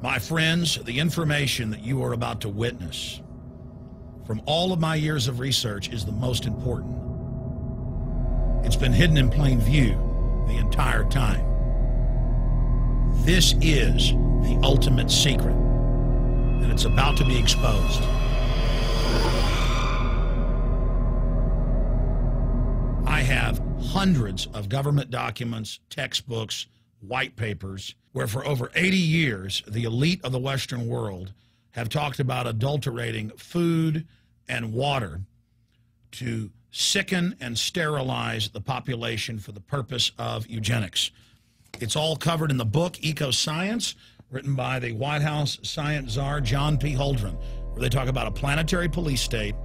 My friends, the information that you are about to witness from all of my years of research is the most important. It's been hidden in plain view the entire time. This is the ultimate secret, and it's about to be exposed. I have hundreds of government documents, textbooks, white papers, where for over 80 years, the elite of the Western world have talked about adulterating food and water to sicken and sterilize the population for the purpose of eugenics. It's all covered in the book Eco-Science, written by the White House science czar, John P. Holdren, where they talk about a planetary police state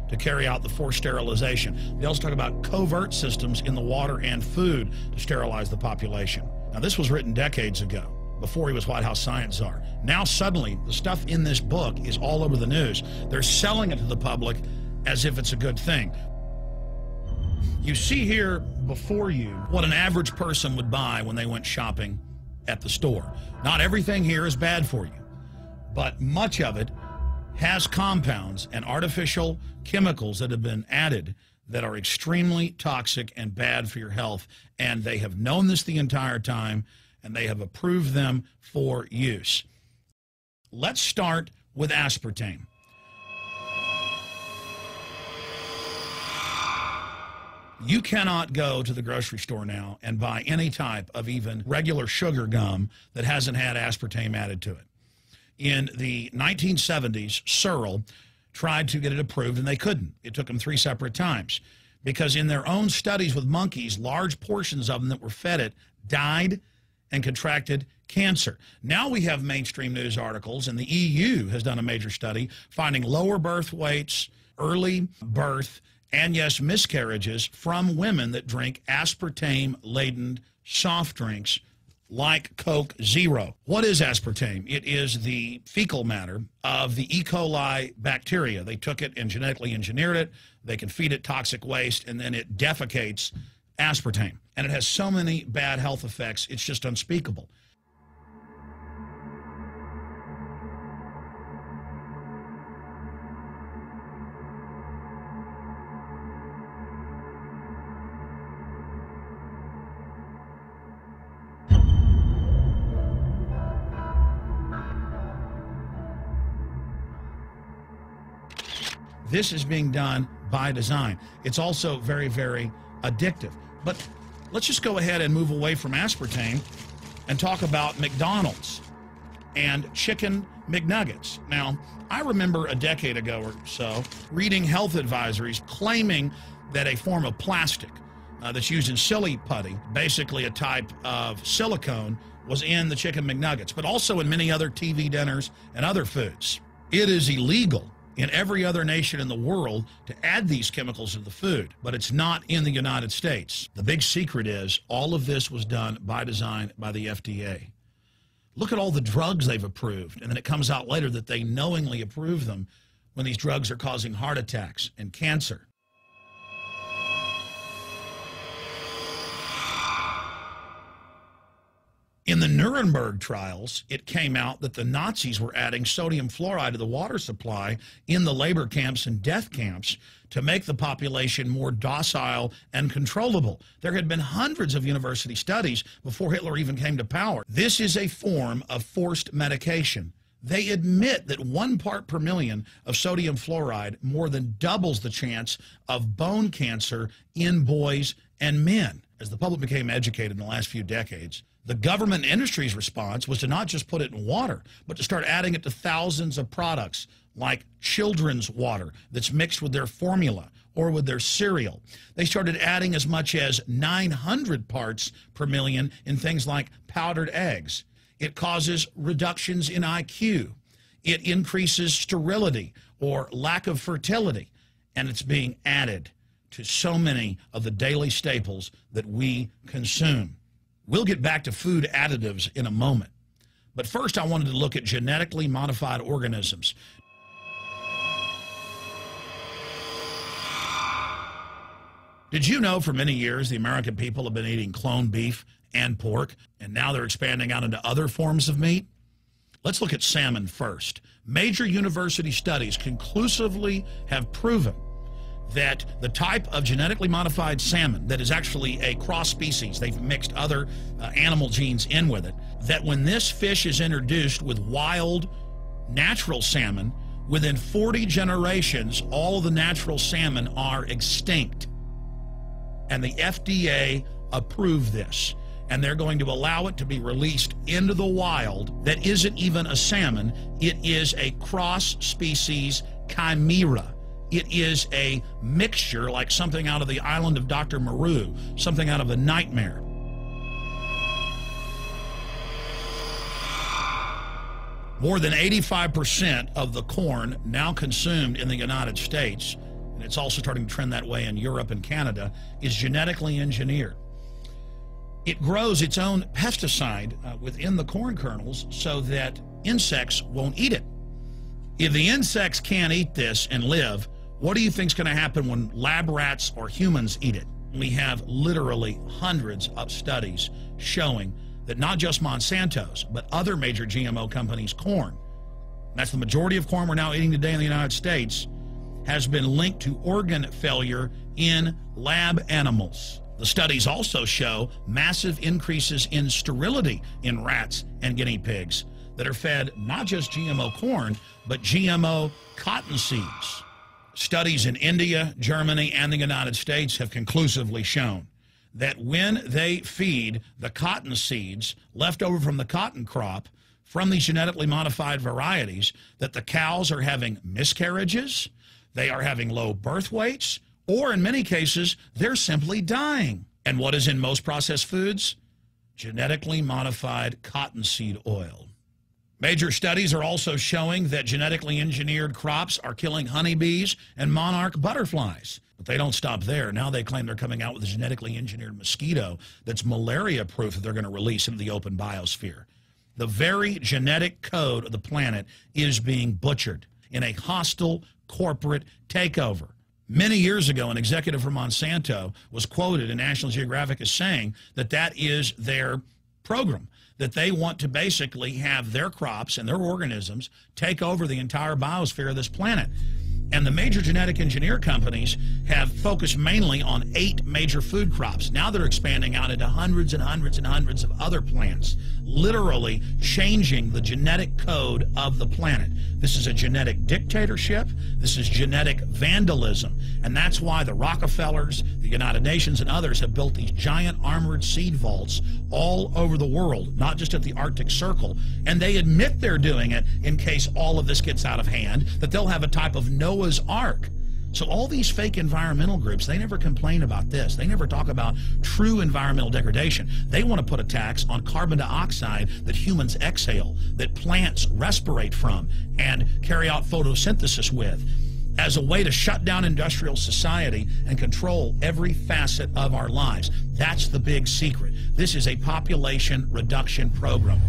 to carry out the forced sterilization. They also talk about covert systems in the water and food to sterilize the population. Now, this was written decades ago, before he was White House science czar. Now, suddenly, the stuff in this book is all over the news. They're selling it to the public as if it's a good thing. You see here before you what an average person would buy when they went shopping at the store. Not everything here is bad for you, but much of it has compounds and artificial chemicals that have been added that are extremely toxic and bad for your health, and they have known this the entire time, and they have approved them for use. Let's start with aspartame. You cannot go to the grocery store now and buy any type of even regular sugar gum that hasn't had aspartame added to it. In the 1970s, Searle tried to get it approved, and they couldn't. It took them 3 separate times because in their own studies with monkeys, large portions of them that were fed it died and contracted cancer. Now we have mainstream news articles, and the EU has done a major study finding lower birth weights, early birth, and yes, miscarriages from women that drink aspartame-laden soft drinks like Coke Zero. What is aspartame? It is the fecal matter of the E. coli bacteria. They took it and genetically engineered it. They can feed it toxic waste, and then it defecates aspartame. And it has so many bad health effects, it's just unspeakable. This is being done by design. It's also very, very addictive. But let's just go ahead and move away from aspartame and talk about McDonald's and chicken McNuggets. Now, I remember a decade ago or so reading health advisories claiming that a form of plastic that's used in silly putty, basically a type of silicone, was in the chicken McNuggets, but also in many other TV dinners and other foods. It is illegal in every other nation in the world to add these chemicals to the food, but it's not in the United States. The big secret is all of this was done by design by the FDA. Look at all the drugs they've approved, and then it comes out later that they knowingly approve them when these drugs are causing heart attacks and cancer. In the Nuremberg trials, it came out that the Nazis were adding sodium fluoride to the water supply in the labor camps and death camps to make the population more docile and controllable. There had been hundreds of university studies before Hitler even came to power. This is a form of forced medication. They admit that 1 part per million of sodium fluoride more than doubles the chance of bone cancer in boys and men. As the public became educated in the last few decades, the government and industry's response was to not just put it in water, but to start adding it to thousands of products like children's water that's mixed with their formula or with their cereal. They started adding as much as 900 parts per million in things like powdered eggs. It causes reductions in IQ. It increases sterility or lack of fertility, and it's being added to so many of the daily staples that we consume. We'll get back to food additives in a moment. But first, I wanted to look at genetically modified organisms. Did you know for many years the American people have been eating cloned beef and pork, and now they're expanding out into other forms of meat? Let's look at salmon first. Major university studies conclusively have proven that the type of genetically modified salmon that is actually a cross species, they've mixed other animal genes in with it, that when this fish is introduced with wild natural salmon, within 40 generations, all the natural salmon are extinct. And the FDA approved this. And they're going to allow it to be released into the wild that isn't even a salmon. It is a cross-species chimera. It is a mixture like something out of the island of Dr. Moreau, something out of a nightmare. More than 85% of the corn now consumed in the United States, and it's also starting to trend that way in Europe and Canada, is genetically engineered. It grows its own pesticide within the corn kernels so that insects won't eat it. If the insects can't eat this and live, what do you think is going to happen when lab rats or humans eat it? We have literally hundreds of studies showing that not just Monsanto's, but other major GMO companies' corn, that's the majority of corn we're now eating today in the United States, has been linked to organ failure in lab animals. The studies also show massive increases in sterility in rats and guinea pigs that are fed not just GMO corn, but GMO cotton seeds. Studies in India, Germany, and the United States have conclusively shown that when they feed the cotton seeds left over from the cotton crop from these genetically modified varieties, that the cows are having miscarriages, they are having low birth weights, or in many cases, they're simply dying. And what is in most processed foods? Genetically modified cottonseed oil. Major studies are also showing that genetically engineered crops are killing honeybees and monarch butterflies. But they don't stop there. Now they claim they're coming out with a genetically engineered mosquito that's malaria-proof that they're going to release into the open biosphere. The very genetic code of the planet is being butchered in a hostile corporate takeover. Many years ago, an executive from Monsanto was quoted in National Geographic as saying that that is their program, that they want to basically have their crops and their organisms take over the entire biosphere of this planet. And the major genetic engineer companies have focused mainly on 8 major food crops. Now they're expanding out into hundreds and hundreds and hundreds of other plants, literally changing the genetic code of the planet. This is a genetic dictatorship. This is genetic vandalism. And that's why the Rockefellers, the United Nations, and others have built these giant armored seed vaults all over the world, not just at the Arctic Circle. And they admit they're doing it in case all of this gets out of hand, that they'll have a type of Noah's Ark. So all these fake environmental groups, they never complain about this. They never talk about true environmental degradation. They want to put a tax on carbon dioxide that humans exhale, that plants respirate from and carry out photosynthesis with, as a way to shut down industrial society and control every facet of our lives. That's the big secret. This is a population reduction program.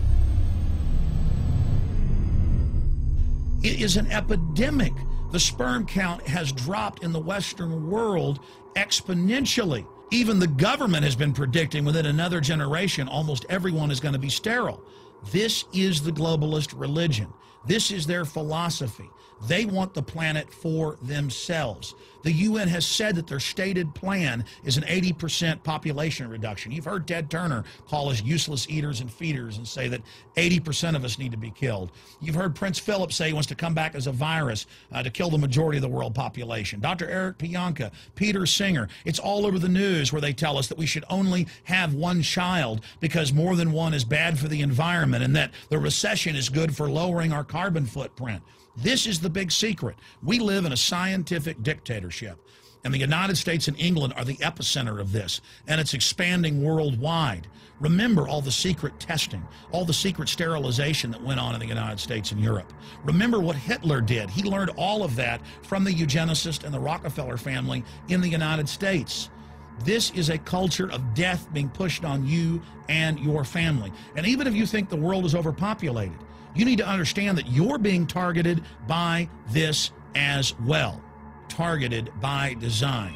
It is an epidemic. The sperm count has dropped in the Western world exponentially. Even the government has been predicting within another generation, almost everyone is going to be sterile. This is the globalist religion. This is their philosophy. They want the planet for themselves. The UN has said that their stated plan is an 80% population reduction. You've heard Ted Turner call us useless eaters and feeders and say that 80% of us need to be killed. You've heard Prince Philip say he wants to come back as a virus to kill the majority of the world population. Dr. Eric Pianka, Peter Singer, it's all over the news where they tell us that we should only have one child because more than one is bad for the environment and that the recession is good for lowering our carbon footprint. This is the big secret. We live in a scientific dictatorship, and the United States and England are the epicenter of this, and it's expanding worldwide. Remember all the secret testing, all the secret sterilization that went on in the United States and Europe. Remember what Hitler did. He learned all of that from the eugenicist and the Rockefeller family in the United States. This is a culture of death being pushed on you and your family. And even if you think the world is overpopulated, you need to understand that you're being targeted by this as well. Targeted by design.